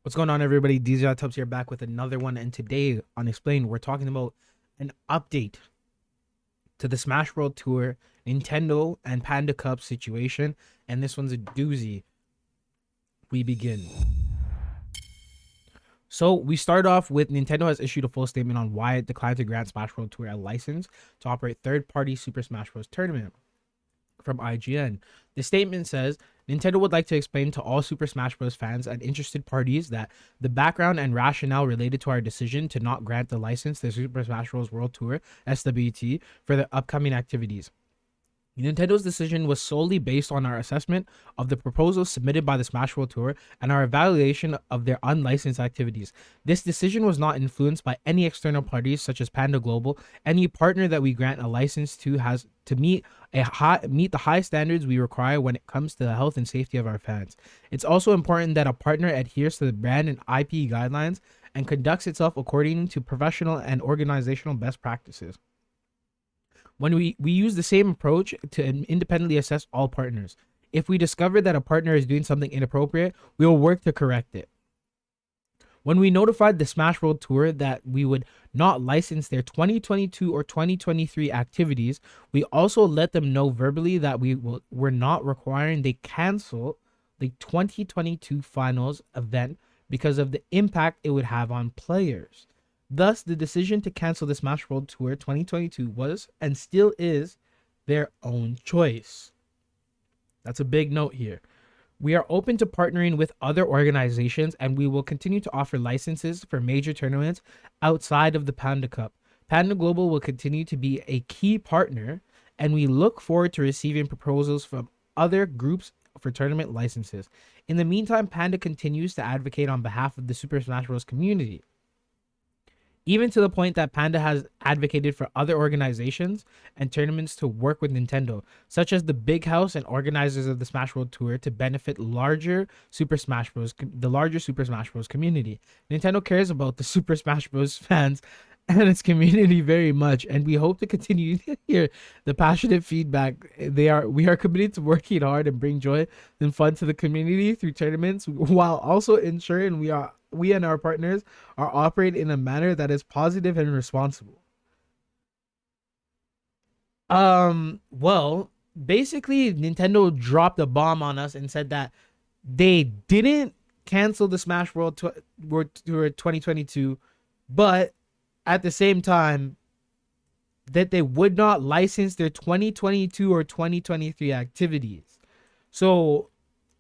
What's going on, everybody? SWT CUP here, back with another one. And today on Explain, we're talking about an update to the Smash World Tour, Nintendo and Panda Cup situation. And this one's a doozy. We begin. So we start off with Nintendo has issued a full statement on why it declined to grant Smash World Tour a license to operate third-party Super Smash Bros. Tournament from IGN. The statement says Nintendo would like to explain to all Super Smash Bros. Fans and interested parties that the background and rationale related to our decision to not grant the license to Super Smash Bros. World Tour (SWT) for the upcoming activities. Nintendo's decision was solely based on our assessment of the proposals submitted by the Smash World Tour and our evaluation of their unlicensed activities. This decision was not influenced by any external parties such as Panda Global. Any partner that we grant a license to has to meet the high standards we require when it comes to the health and safety of our fans. It's also important that a partner adheres to the brand and IP guidelines and conducts itself according to professional and organizational best practices. When we use the same approach to independently assess all partners. If we discover that a partner is doing something inappropriate, we will work to correct it. When we notified the Smash World Tour that we would not license their 2022 or 2023 activities, we also let them know verbally that we're not requiring they cancel the 2022 finals event because of the impact it would have on players. Thus, the decision to cancel the Smash World Tour 2022 was and still is their own choice. That's a big note here. We are open to partnering with other organizations, and we will continue to offer licenses for major tournaments outside of the Panda Cup. Panda Global will continue to be a key partner, and we look forward to receiving proposals from other groups for tournament licenses. In the meantime, Panda continues to advocate on behalf of the Super Smash Bros. Community, even to the point that Panda has advocated for other organizations and tournaments to work with Nintendo, such as the Big House and organizers of the Smash World Tour, to benefit the larger Super Smash Bros. Community. Nintendo cares about the Super Smash Bros. Fans and its community very much, and we hope to continue to hear the passionate feedback. We are committed to working hard and bring joy and fun to the community through tournaments, while also ensuring we and our partners are operating in a manner that is positive and responsible. Well, basically Nintendo dropped a bomb on us and said that they didn't cancel the Smash World Tour 2022, but at the same time that they would not license their 2022 or 2023 activities. So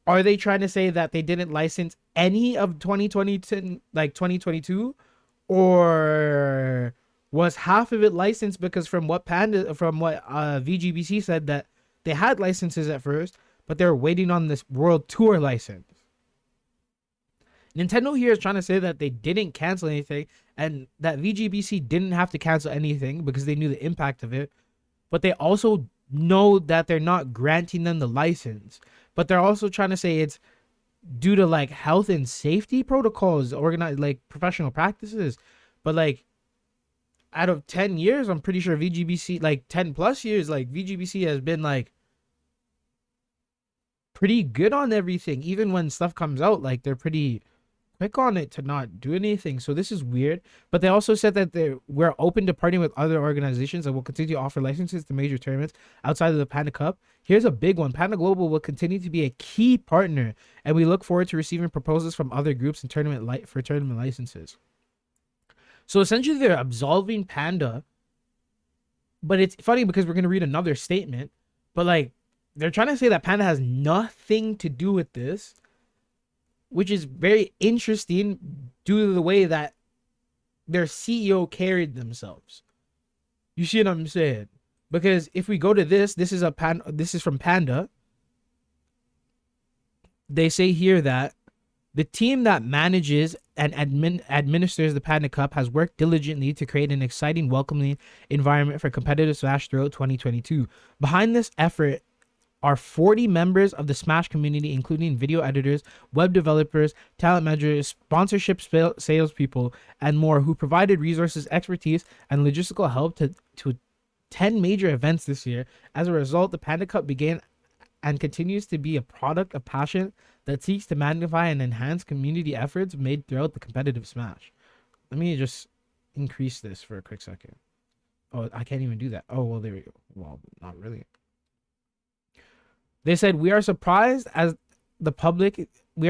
are they trying to say that they didn't license any of 2022, or was half of it licensed? Because from what VGBC said, that they had licenses at first, but they're waiting on this World Tour license. Nintendo here is trying to say that they didn't cancel anything and that VGBC didn't have to cancel anything because they knew the impact of it, but they also know that they're not granting them the license. But they're also trying to say it's due to like health and safety protocols, organized like professional practices. But like out of 10 years, I'm pretty sure VGBC, like 10 plus years, like VGBC has been like pretty good on everything. Even when stuff comes out, like they're pretty quick on it to not do anything. So this is weird. But they also said that we're open to partnering with other organizations and will continue to offer licenses to major tournaments outside of the Panda Cup. Here's a big one. Panda Global will continue to be a key partner, and we look forward to receiving proposals from other groups and tournament licenses. So essentially they're absolving Panda. But it's funny because we're going to read another statement, but like they're trying to say that Panda has nothing to do with this, which is very interesting due to the way that their CEO carried themselves. You see what I'm saying? Because if we go to this is from Panda. They say here that the team that manages and administers the Panda Cup has worked diligently to create an exciting, welcoming environment for competitive Smash throughout 2022. Behind this effort are 40 members of the Smash community, including video editors, web developers, talent managers, sponsorship salespeople, and more, who provided resources, expertise, and logistical help to 10 major events this year. As a result, the Panda Cup began and continues to be a product of passion that seeks to magnify and enhance community efforts made throughout the competitive Smash. Let me just increase this for a quick second. Oh, I can't even do that. Oh, well, there we go. Well, not really. They said, we are surprised as the public. We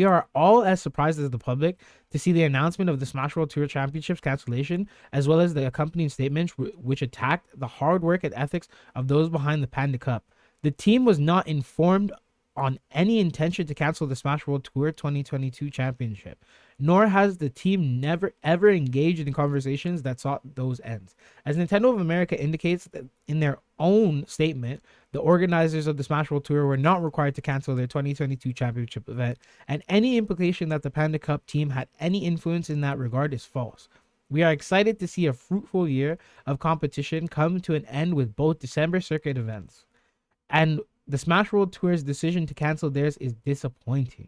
are all as surprised as the public to see the announcement of the Smash World Tour Championships cancellation, as well as the accompanying statements which attacked the hard work and ethics of those behind the Panda Cup. The team was not informed on any intention to cancel the Smash World Tour 2022 Championship, nor has the team never ever engaged in conversations that sought those ends. As Nintendo of America indicates that in their own statement, the organizers of the Smash World Tour were not required to cancel their 2022 championship event, and any implication that the Panda Cup team had any influence in that regard is false. We are excited to see a fruitful year of competition come to an end with both December circuit events, and the Smash World Tour's decision to cancel theirs is disappointing.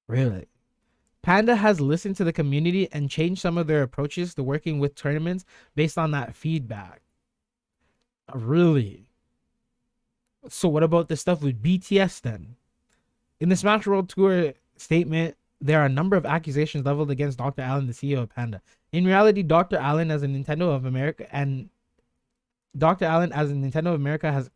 Really? Panda has listened to the community and changed some of their approaches to working with tournaments based on that feedback. Really? So what about the stuff with BTS then? In the Smash World Tour statement, there are a number of accusations leveled against Dr. Allen, the CEO of Panda. In reality, Dr. Allen as a Nintendo of America has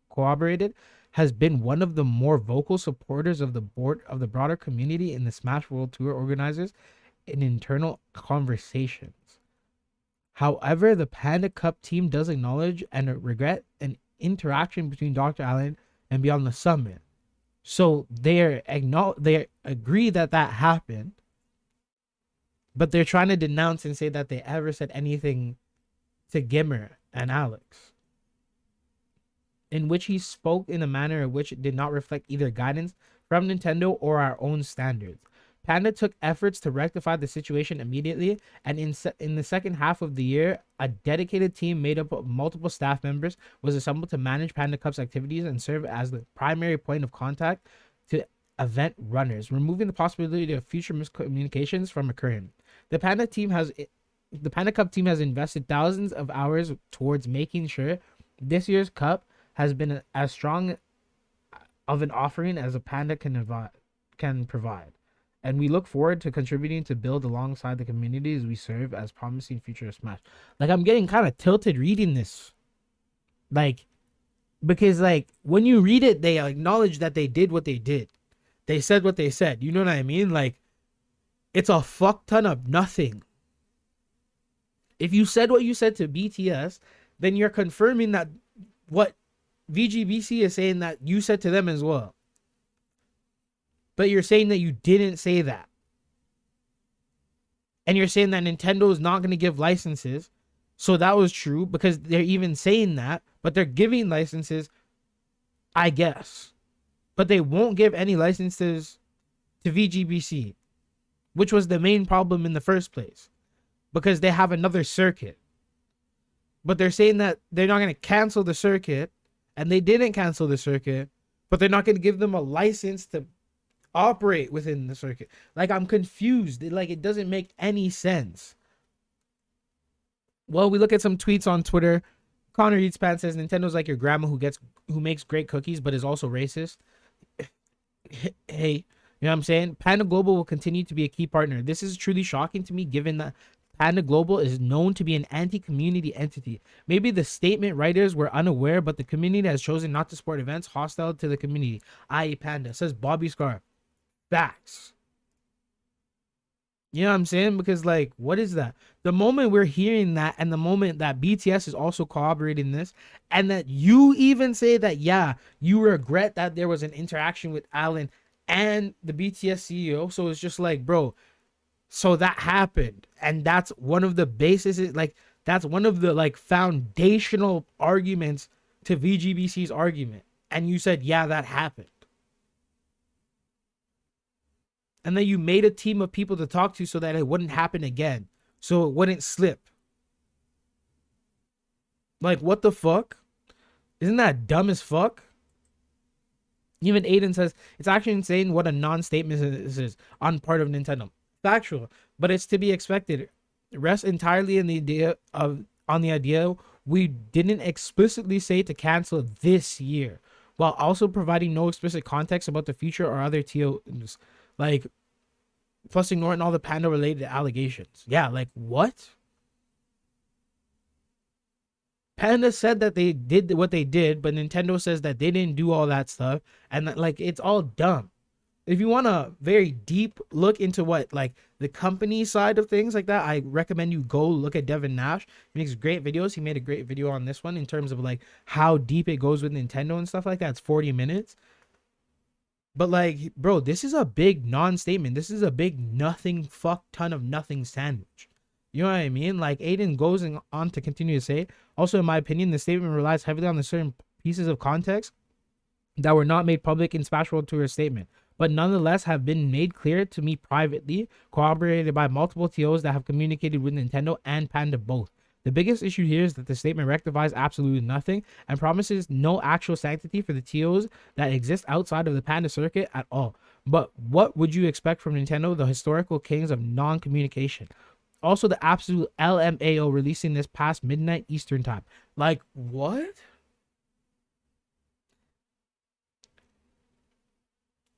cooperated, has been one of the more vocal supporters of the broader community in the Smash World Tour organizers in internal conversations. However, the Panda Cup team does acknowledge and regret an interaction between Dr. Allen and Beyond the Summit. So they agree that happened, but they're trying to denounce and say that they ever said anything to Gimmer and Alex, in which he spoke in a manner which did not reflect either guidance from Nintendo or our own standards. Panda took efforts to rectify the situation immediately, and in the second half of the year, a dedicated team made up of multiple staff members was assembled to manage Panda Cup's activities and serve as the primary point of contact to event runners, removing the possibility of future miscommunications from occurring. The Panda Cup team has invested thousands of hours towards making sure this year's Cup has been as strong of an offering as a Panda can provide. And we look forward to contributing to build alongside the communities we serve as promising future of Smash. Like, I'm getting kind of tilted reading this. Like, because, like, when you read it, they acknowledge that they did what they did. They said what they said. You know what I mean? Like, it's a fuck ton of nothing. If you said what you said to BTS, then you're confirming that what VGBC is saying that you said to them as well. But you're saying that you didn't say that. And you're saying that Nintendo is not going to give licenses. So that was true because they're even saying that. But they're giving licenses, I guess. But they won't give any licenses to VGBC, which was the main problem in the first place. Because they have another circuit. But they're saying that they're not going to cancel the circuit. And they didn't cancel the circuit. But they're not going to give them a license to operate within the circuit. Like, I'm confused. It doesn't make any sense. Well, we look at some tweets on Twitter. Connor Eatspan says Nintendo's like your grandma who makes great cookies but is also racist. Hey, you know what I'm saying? Panda Global will continue to be a key partner. This is truly shocking to me given that Panda Global is known to be an anti-community entity. Maybe the statement writers were unaware, but the community has chosen not to support events hostile to the community, i.e. Panda, says Bobby Scar. Facts. You know what I'm saying? Because, like, what is that? The moment we're hearing that, and the moment that BTS is also corroborating this, and that you even say that, yeah, you regret that there was an interaction with Alan and the BTS CEO. So it's just like, bro, so that happened. And that's one of the bases, like, that's one of the, like, foundational arguments to VGBC's argument. And you said, yeah, that happened. And then you made a team of people to talk to so that it wouldn't happen again. So it wouldn't slip. Like, what the fuck? Isn't that dumb as fuck? Even Aiden says, it's actually insane what a non-statement this is on part of Nintendo. Factual, but it's to be expected. Rests entirely in the idea we didn't explicitly say to cancel this year. while also providing no explicit context about the future or other TOs. Like, plus ignoring all the Panda related allegations. Yeah, like what? Panda said that they did what they did, but Nintendo says that they didn't do all that stuff, and that, like, it's all dumb. If you want a very deep look into what, like, the company side of things like that, I recommend you go look at Devin Nash. He makes great videos. He made a great video on this one in terms of like how deep it goes with Nintendo and stuff like that. It's 40 minutes. But like, bro, this is a big non-statement. This is a big nothing fuck ton of nothing sandwich. You know what I mean? Like, Aiden goes on to continue to say, also, in my opinion, the statement relies heavily on the certain pieces of context that were not made public in Smash World Tour's statement, but nonetheless have been made clear to me privately, corroborated by multiple TOs that have communicated with Nintendo and Panda both. The biggest issue here is that the statement rectifies absolutely nothing and promises no actual sanctity for the TOs that exist outside of the Panda circuit at all. But what would you expect from Nintendo, the historical kings of non-communication? Also, the absolute LMAO releasing this past midnight Eastern time. Like, what?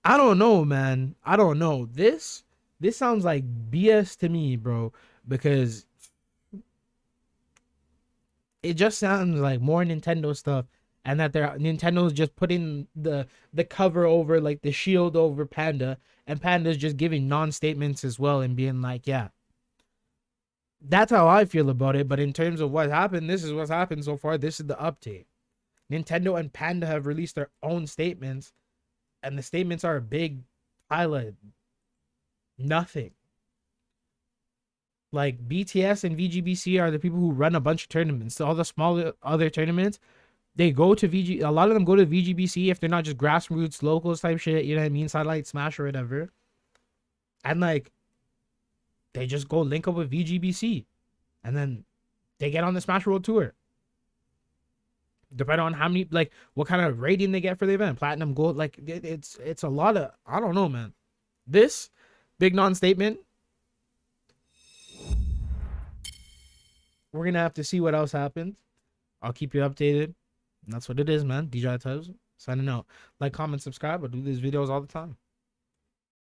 I don't know, man. I don't know. This sounds like BS to me, bro, because it just sounds like more Nintendo stuff, and that they're Nintendo's just putting the cover over, like the shield over Panda, and Panda's just giving non-statements as well and being like, yeah. That's how I feel about it. But in terms of what happened, this is what's happened so far. This is the update. Nintendo and Panda have released their own statements, and the statements are a big pile of nothing. Like, BTS and VGBC are the people who run a bunch of tournaments. So all the smaller other tournaments, they go to VG. A lot of them go to VGBC if they're not just grassroots locals type shit. You know what I mean? Satellite Smash or whatever. And like, they just go link up with VGBC, and then they get on the Smash World Tour. Depending on how many, like, what kind of rating they get for the event, platinum, gold, like, it's a lot of, I don't know, man. This big non-statement, we're gonna have to see what else happens. I'll keep you updated. And that's what it is, man. DJ iTubz signing out. Like, comment, subscribe. I do these videos all the time.